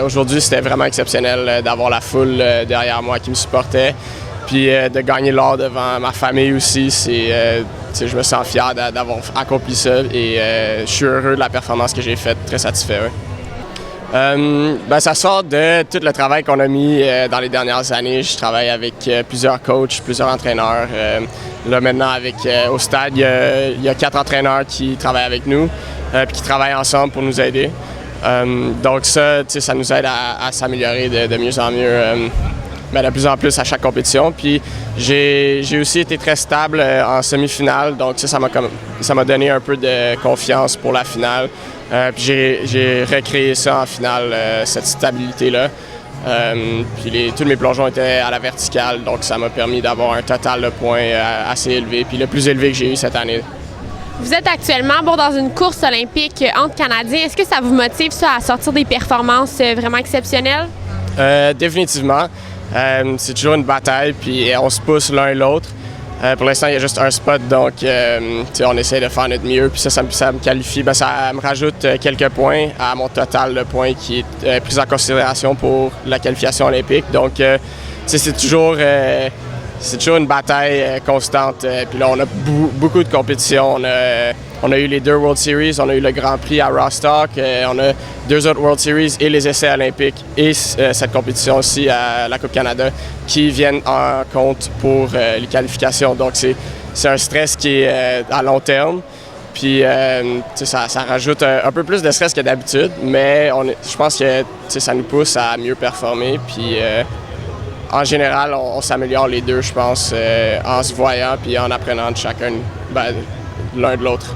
Aujourd'hui, c'était vraiment exceptionnel d'avoir la foule derrière moi qui me supportait. Puis de gagner l'or devant ma famille aussi, je me sens fier d'avoir accompli ça et je suis heureux de la performance que j'ai faite, très satisfait. Ouais. Ça sort de tout le travail qu'on a mis dans les dernières années. Je travaille avec plusieurs coachs, plusieurs entraîneurs. Là maintenant, au stade, il y a 4 entraîneurs qui travaillent avec nous et qui travaillent ensemble pour nous aider. Donc ça nous aide à s'améliorer de mieux en mieux, de plus en plus à chaque compétition. Puis j'ai aussi été très stable en semi-finale, donc ça m'a donné un peu de confiance pour la finale. Puis j'ai recréé ça en finale, cette stabilité-là. Puis tous mes plongeons étaient à la verticale, donc ça m'a permis d'avoir un total de points assez élevé, puis le plus élevé que j'ai eu cette année. Vous êtes actuellement dans une course olympique entre Canadiens. Est-ce que ça vous motive à sortir des performances vraiment exceptionnelles? Définitivement. C'est toujours une bataille, puis on se pousse l'un et l'autre. Pour l'instant, il y a juste un spot, donc on essaie de faire notre mieux. Puis ça me qualifie. Ça me rajoute quelques points à mon total de points qui est pris en considération pour la qualification olympique. Donc, c'est toujours une bataille constante. Puis là, on a beaucoup de compétitions. On a eu les 2 World Series, on a eu le Grand Prix à Rostock, on a 2 autres World Series et les essais olympiques et cette compétition aussi à la Coupe Canada qui viennent en compte pour les qualifications. Donc, c'est un stress qui est à long terme. Puis, ça rajoute un peu plus de stress que d'habitude, mais je pense que ça nous pousse à mieux performer. Puis, en général, on s'améliore les deux, je pense, en se voyant puis en apprenant de chacun l'un de l'autre.